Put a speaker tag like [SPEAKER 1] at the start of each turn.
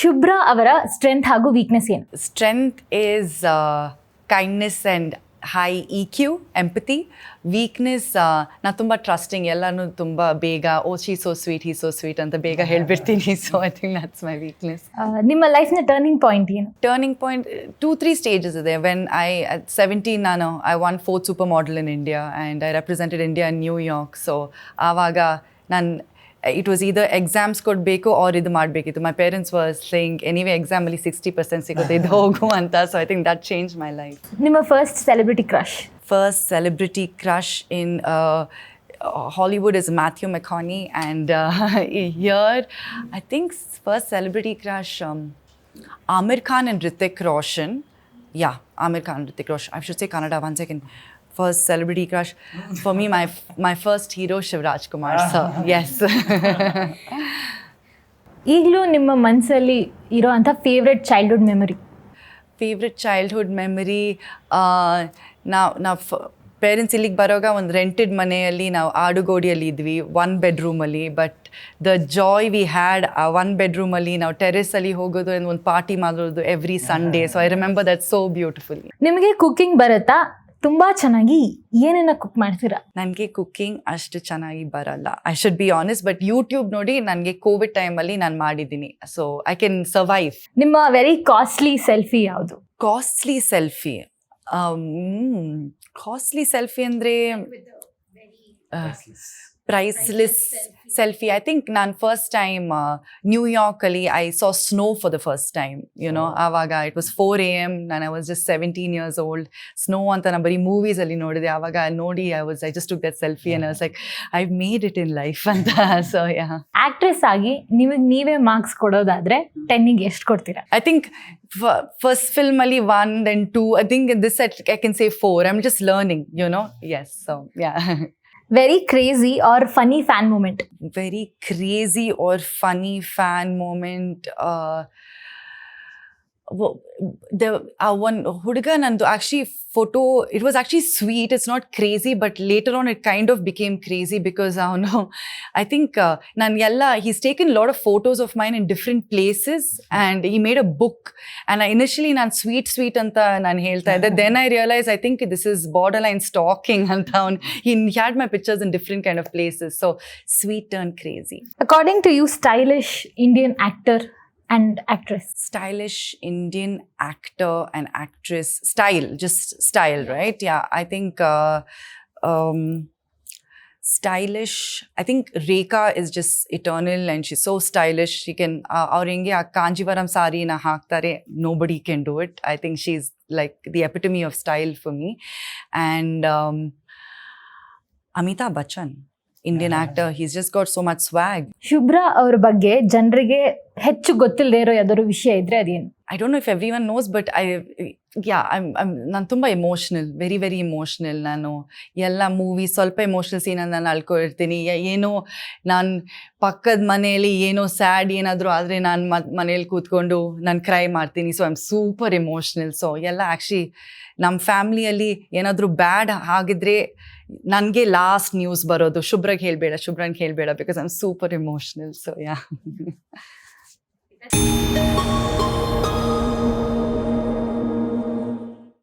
[SPEAKER 1] ಶುಭ್ರಾ ಅವರ ಸ್ಟ್ರೆಂತ್ ಹಾಗೂ ವೀಕ್ನೆಸ್ ಏನು?
[SPEAKER 2] Strength is kindness and high EQ, empathy. Weakness, ನಾ ತುಂಬ ಟ್ರಸ್ಟಿಂಗ್, ಎಲ್ಲನೂ ತುಂಬ ಬೇಗ ಶೀ ಸೋ ಸ್ವೀಟ್ ಅಂತ ಬೇಗ ಹೇಳ್ಬಿಡ್ತೀನಿ. So I think that's my weakness.
[SPEAKER 1] ನಿಮ್ಮ ಲೈಫ್ನ ಟರ್ನಿಂಗ್ ಪಾಯಿಂಟ್ ಏನು?
[SPEAKER 2] ಟರ್ನಿಂಗ್ ಪಾಯಿಂಟ್ 2-3 ಸ್ಟೇಜಸ್ ಇದೆ. When at 17 I won 4th super model in India and I represented India in New York. So ಆವಾಗ it was either exams ಕೊಡಬೇಕು R ಇದು ಮಾಡಬೇಕಿತ್ತು. My parents were saying anyway examಲ್ಲಿ 60% ಸಿಗುತ್ತೆ, ಇದು ಹೋಗು ಅಂತ. So I think that changed my life.
[SPEAKER 1] ನಿಮ್ಮ first celebrity crush?
[SPEAKER 2] First celebrity crush in Hollywood is Matthew McConaughey, and here I think first celebrity crush Amir Khan and Hrithik Roshan. Yeah, Amir Khan and Hrithik Roshan. I should say Kannada. One second. First celebrity crush for me, my first hero Shivraj Kumar sir. Yes.
[SPEAKER 1] ಈಗಲೂ ನಿಮ್ಮ ಮನಸ್ಸಲ್ಲಿ ಇರೋ ಅಂಥ favourite childhood memory?
[SPEAKER 2] Favourite childhood memory, ನಾವು parents ಇಲ್ಲಿಗೆ ಬರೋವಾಗ ಒಂದು rented ಮನೆಯಲ್ಲಿ ನಾವು ಆಡುಗೋಡಿಯಲ್ಲಿ ಇದ್ವಿ, 1 bedroomಲ್ಲಿ. But the joy we had ಆ 1 bedroomಲ್ಲಿ ನಾವು ಟೆರೆಸಲ್ಲಿ ಹೋಗೋದು and ಒಂದು ಪಾರ್ಟಿ ಮಾಡೋದು every Sunday. So I remember that so beautiful.
[SPEAKER 1] ನಿಮಗೆ ಕುಕಿಂಗ್ ಬರುತ್ತಾ? ತುಂಬ ಚೆನ್ನಾಗಿ ಏನೇನ ಕುಕ್ ಮಾಡ್ತೀರಾ?
[SPEAKER 2] ನನಗೆ ಕುಕ್ಕಿಂಗ್ ಅಷ್ಟು ಚೆನ್ನಾಗಿ ಬರಲ್ಲ, I should be honest. But YouTube ನೋಡಿ ನನಗೆ ಕೋವಿಡ್ ಟೈಮಲ್ಲಿ ನಾನು ಮಾಡಿದ್ದೀನಿ. So I can survive.
[SPEAKER 1] ನಿಮ್ಮ ವೆರಿ ಕಾಸ್ಟ್ಲಿ ಸೆಲ್ಫಿ ಯಾವುದು?
[SPEAKER 2] ಕಾಸ್ಟ್ಲಿ ಸೆಲ್ಫಿ ಅಂದರೆ ಪ್ರೈಸ್ಲೆಸ್ ಸೆಲ್ಫಿ. ಐ ಥಿಂಕ್ ನಾನು ಫಸ್ಟ್ ಟೈಮ್ ನ್ಯೂಯಾರ್ಕಲ್ಲಿ I saw snow for the first time. ಆವಾಗ ಇಟ್ ವಾಸ್ 4 AM, ನಾನು I was just 17 years old. Snow ಅಂತ ನಾನು ಬರೀ ಮೂವೀಸಲ್ಲಿ ನೋಡಿದೆ. ಆವಾಗ ನೋಡಿ I just took that selfie and I was like, I've made it in life ಅಂತ. So yeah.
[SPEAKER 1] ಆಕ್ಟ್ರೆಸ್ ಆಗಿ ನಿಮಗೆ ನೀವೇ ಮಾರ್ಕ್ಸ್ ಕೊಡೋದಾದ್ರೆ 10ಗೆ ಎಷ್ಟು ಕೊಡ್ತೀರಾ?
[SPEAKER 2] I think first film ali 1, then 2. I think in this set I can say 4. I'm just learning, Yes, so yeah.
[SPEAKER 1] Very crazy or funny fan moment?
[SPEAKER 2] Very crazy or funny fan moment. One huduga nandu actually photo, it was actually sweet, it's not crazy, but later on it kind of became crazy because I think he's taken a lot of photos of mine in different places and he made a book, and initially nan sweet anta nan helta idde. Then I realized I think this is borderline stalking anta. He had my pictures in different kind of places, so sweet turned crazy.
[SPEAKER 1] According to you, stylish Indian actor and actress?
[SPEAKER 2] Stylish Indian actor and actress. Just style, right? Yeah, I think stylish. I think Rekha is just eternal and she's so stylish. She can, auringe a Kanjivaram sari na haktare, nobody can do it. I think she's like the epitome of style for me. And Amitabh Bachchan, Indian actor, he's just got so much swag.
[SPEAKER 1] ಶುಭ್ರಾ ಅವ್ರ ಬಗ್ಗೆ ಜನರಿಗೆ ಹೆಚ್ಚು ಗೊತ್ತಿಲ್ಲದೆ ಇರೋ ಯಾವ್ದಾದ್ರು ವಿಷಯ ಇದ್ರೆ ಅದೇನು?
[SPEAKER 2] I don't know if everyone knows, but ನಾನು ತುಂಬ ಎಮೋಷ್ನಲ್, ವೆರಿ ವೆರಿ ಎಮೋಷ್ನಲ್. ನಾನು ಎಲ್ಲ ಮೂವಿ ಸ್ವಲ್ಪ ಎಮೋಷ್ನಲ್ ಸೀನಲ್ಲಿ ನಾನು ಅಳ್ಕೊಂಡಿರ್ತೀನಿ. ಏನೋ ನಾನು ಪಕ್ಕದ ಮನೆಯಲ್ಲಿ ಏನೋ ಸ್ಯಾಡ್ ಏನಾದರೂ ಆದರೆ ನಾನು ಮನೇಲಿ ಕೂತ್ಕೊಂಡು ನಾನು ಕ್ರೈ ಮಾಡ್ತೀನಿ. So I am super emotional. So ಎಲ್ಲ ಆ್ಯಕ್ಚುಲಿ ನಮ್ಮ ಫ್ಯಾಮ್ಲಿಯಲ್ಲಿ ಏನಾದರೂ ಬ್ಯಾಡ್ ಆಗಿದ್ರೆ ನನಗೆ ಲಾಸ್ಟ್ ನ್ಯೂಸ್ ಬರೋದು ಶುಭ್ರಂಗೆ ಹೇಳಬೇಡ because I am super emotional. So yeah.